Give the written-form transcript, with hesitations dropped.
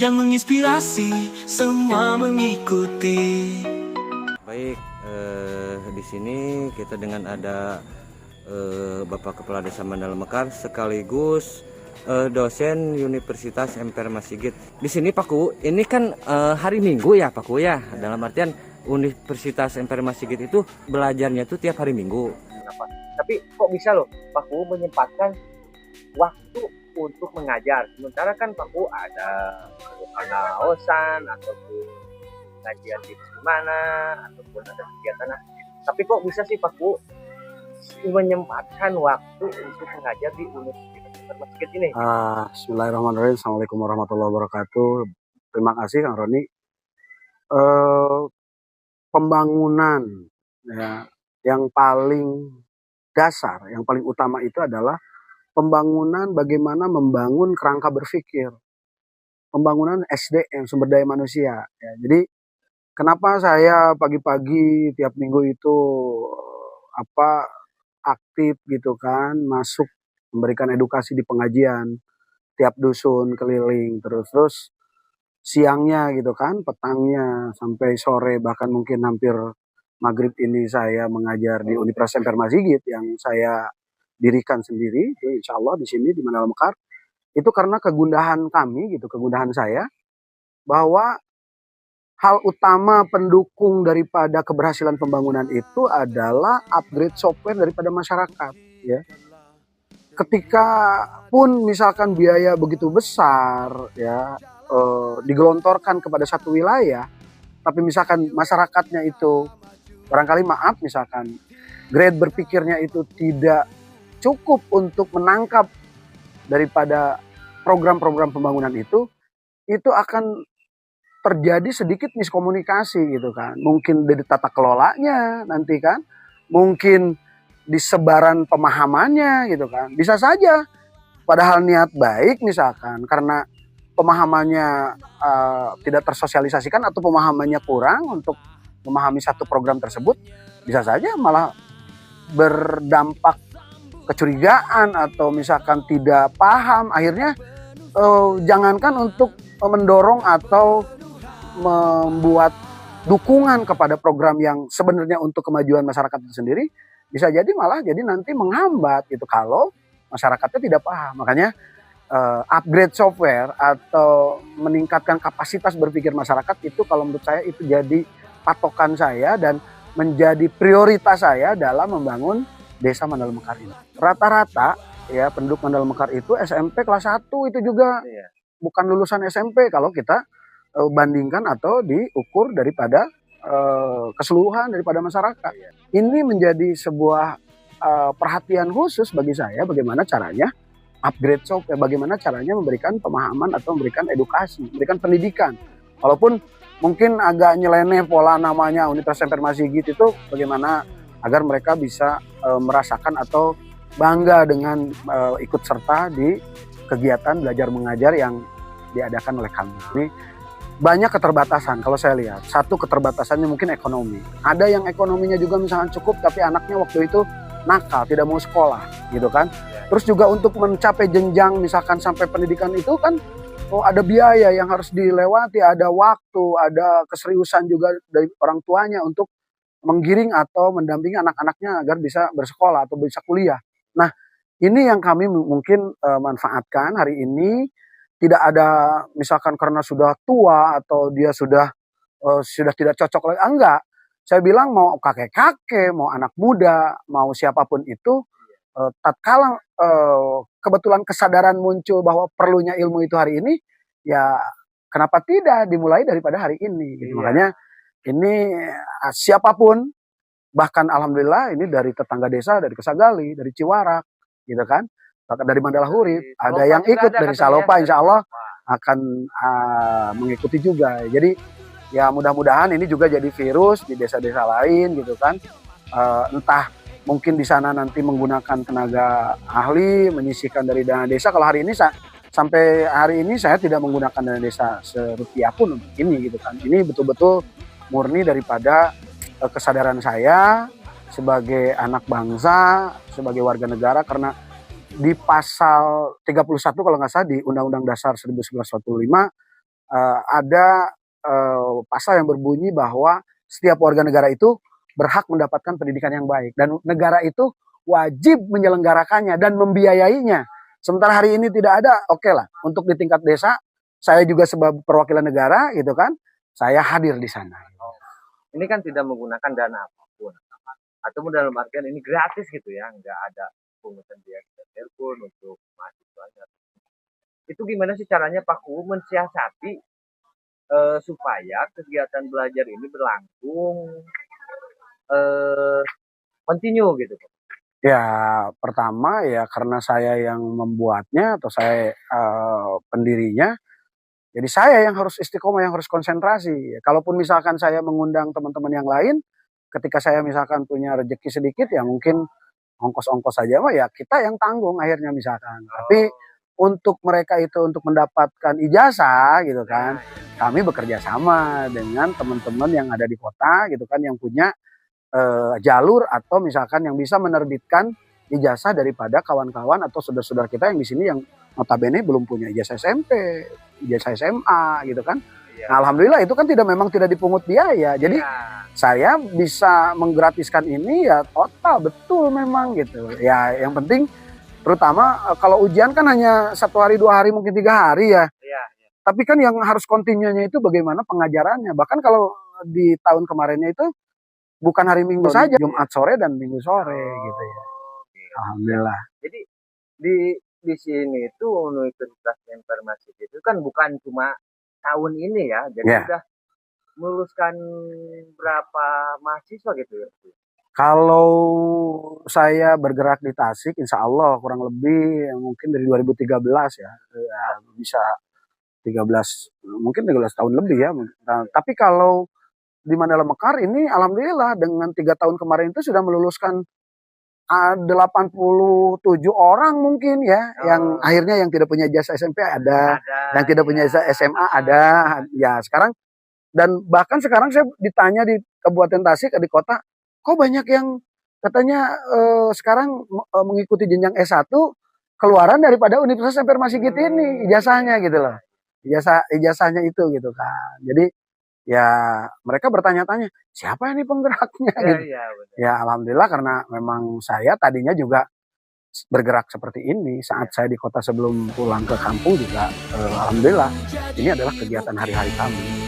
yang menginspirasi, semua mengikuti. Baik, di sini kita dengan ada Bapak Kepala Desa Mandala Mekar sekaligus dosen Universitas Emper Masigit. Di sini Pak Ku, ini kan hari Minggu ya Pak Ku ya. Dalam artian Universitas Emper Masigit itu belajarnya itu tiap hari Minggu. Tapi kok bisa loh Pak Ku menyempatkan waktu untuk mengajar, sementara kan Pak Ku ada pengawasan ataupun kajian di mana ataupun ada kegiatan. Tapi kok bisa sih Pak Ku menyempatkan waktu untuk mengajar di Universitas Masigit ini? Bismillahirrahmanirrahim. Assalamualaikum warahmatullahi wabarakatuh. Terima kasih Kang Roni. Pembangunan ya, yang paling dasar, yang paling utama itu adalah pembangunan bagaimana membangun kerangka berpikir, pembangunan SDM, sumber daya manusia. Ya, jadi kenapa saya pagi-pagi tiap minggu itu aktif gitu kan, masuk memberikan edukasi di pengajian tiap dusun keliling, terus siangnya gitu kan, petangnya sampai sore, bahkan mungkin hampir maghrib ini saya mengajar di Universitas Emper Masigit yang saya dirikan sendiri, itu insya Allah di sini di Mandala Mekar. Itu karena kegundahan kami gitu, kegundahan saya, bahwa hal utama pendukung daripada keberhasilan pembangunan itu adalah upgrade software daripada masyarakat. Ya. Ketika pun misalkan biaya begitu besar, ya digelontorkan kepada satu wilayah, tapi misalkan masyarakatnya itu barangkali maaf misalkan grade berpikirnya itu tidak cukup untuk menangkap daripada program-program pembangunan itu akan terjadi sedikit miskomunikasi gitu kan. Mungkin dari tata kelolanya nanti kan, mungkin di sebaran pemahamannya gitu kan. Bisa saja padahal niat baik misalkan karena pemahamannya tidak tersosialisasikan atau pemahamannya kurang untuk memahami satu program tersebut, bisa saja malah berdampak kecurigaan atau misalkan tidak paham, akhirnya jangankan untuk mendorong atau membuat dukungan kepada program yang sebenarnya untuk kemajuan masyarakat itu sendiri, bisa jadi malah jadi nanti menghambat gitu kalau masyarakatnya tidak paham. Makanya upgrade software atau meningkatkan kapasitas berpikir masyarakat itu kalau menurut saya itu jadi patokan saya dan menjadi prioritas saya dalam membangun Desa Mandala Mekar ini. Rata-rata ya penduduk Mandala Mekar itu SMP kelas 1 itu juga bukan lulusan SMP kalau kita bandingkan atau diukur daripada keseluruhan daripada masyarakat. Ini menjadi sebuah perhatian khusus bagi saya bagaimana caranya upgrade software, bagaimana caranya memberikan pemahaman atau memberikan edukasi, memberikan pendidikan. Walaupun mungkin agak nyeleneh pola namanya Universitas Emper Masigit itu bagaimana agar mereka bisa merasakan atau bangga dengan ikut serta di kegiatan belajar mengajar yang diadakan oleh kami. Ini banyak keterbatasan kalau saya lihat. Satu keterbatasannya mungkin ekonomi. Ada yang ekonominya juga misalnya cukup tapi anaknya waktu itu nakal, tidak mau sekolah gitu kan. Terus juga untuk mencapai jenjang misalkan sampai pendidikan itu kan ada biaya yang harus dilewati, ada waktu, ada keseriusan juga dari orang tuanya untuk menggiring atau mendampingi anak-anaknya agar bisa bersekolah atau bisa kuliah. Nah, ini yang kami mungkin manfaatkan hari ini. Tidak ada misalkan karena sudah tua atau dia sudah tidak cocok lagi. Enggak. Saya bilang mau kakek-kakek, mau anak muda, mau siapapun itu, tatkala kebetulan kesadaran muncul bahwa perlunya ilmu itu hari ini, ya kenapa tidak dimulai daripada hari ini. Gitu. Makanya ini siapapun, bahkan alhamdulillah ini dari tetangga desa, dari Kesagali, dari Ciwarak, gitu kan, bahkan dari Mandala Hurib, ada yang ikut dari Salopa, insya Allah akan mengikuti juga. Jadi ya mudah-mudahan ini juga jadi virus di desa-desa lain gitu kan. Entah mungkin di sana nanti menggunakan tenaga ahli, menyisihkan dari dana desa. Kalau hari ini sampai hari ini saya tidak menggunakan dana desa serupiah pun untuk ini gitu kan. Ini betul-betul murni daripada kesadaran saya sebagai anak bangsa, sebagai warga negara, karena di pasal 31 kalau nggak salah di Undang-Undang Dasar 1945 ada pasal yang berbunyi bahwa setiap warga negara itu berhak mendapatkan pendidikan yang baik dan negara itu wajib menyelenggarakannya dan membiayainya. Sementara hari ini tidak ada, oke lah. Untuk di tingkat desa, saya juga sebagai perwakilan negara, gitu kan, saya hadir di sana. Ini kan tidak menggunakan dana apapun, atau dalam artian ini gratis gitu ya, nggak ada pungutan biaya telepon untuk mahasiswanya. Itu gimana sih caranya Pak Kuwu mensiasati supaya kegiatan belajar ini berlangsung continue gitu? Ya, pertama ya karena saya yang membuatnya atau saya pendirinya, jadi saya yang harus istiqomah, yang harus konsentrasi. Kalaupun misalkan saya mengundang teman-teman yang lain, ketika saya misalkan punya rezeki sedikit, ya mungkin ongkos-ongkos saja mah ya kita yang tanggung akhirnya misalkan. Tapi untuk mereka itu untuk mendapatkan ijazah gitu kan, kami bekerja sama dengan teman-teman yang ada di kota gitu kan, yang punya jalur atau misalkan yang bisa menerbitkan ijazah daripada kawan-kawan atau saudara-saudara kita yang di sini yang notabene belum punya ijazah SMP, ijazah SMA gitu kan. Nah, alhamdulillah itu kan memang tidak dipungut biaya. Jadi saya bisa menggratiskan ini ya total betul memang gitu. Ya yang penting terutama kalau ujian kan hanya 1 hari 2 hari mungkin 3 hari ya. Tapi kan yang harus kontinunya itu bagaimana pengajarannya. Bahkan kalau di tahun kemarinnya itu bukan hari Minggu saja, Jumat sore dan Minggu sore gitu ya. Alhamdulillah. Jadi di sini itu Universitas Informasi itu kan bukan cuma tahun ini ya, jadi udah meluluskan berapa mahasiswa gitu ya? Kalau saya bergerak di Tasik, insya Allah kurang lebih mungkin dari 2013 ya, bisa 13, mungkin 13 tahun lebih ya. Nah, tapi kalau di Mandala Mekar ini alhamdulillah dengan 3 tahun kemarin itu sudah meluluskan 87 orang mungkin ya, yang akhirnya yang tidak punya ijazah SMP ada, yang tidak punya ijazah SMA ada, ya sekarang. Dan bahkan sekarang saya ditanya di Kabupaten Tasik, di kota, kok banyak yang katanya sekarang mengikuti jenjang S1 keluaran daripada Universitas Informasi gitu ini ijazahnya gitu loh, ijazahnya itu gitu kan. Jadi ya mereka bertanya-tanya siapa ini penggeraknya gitu. Ya alhamdulillah karena memang saya tadinya juga bergerak seperti ini saat saya di kota sebelum pulang ke kampung juga, alhamdulillah ini adalah kegiatan hari-hari kami.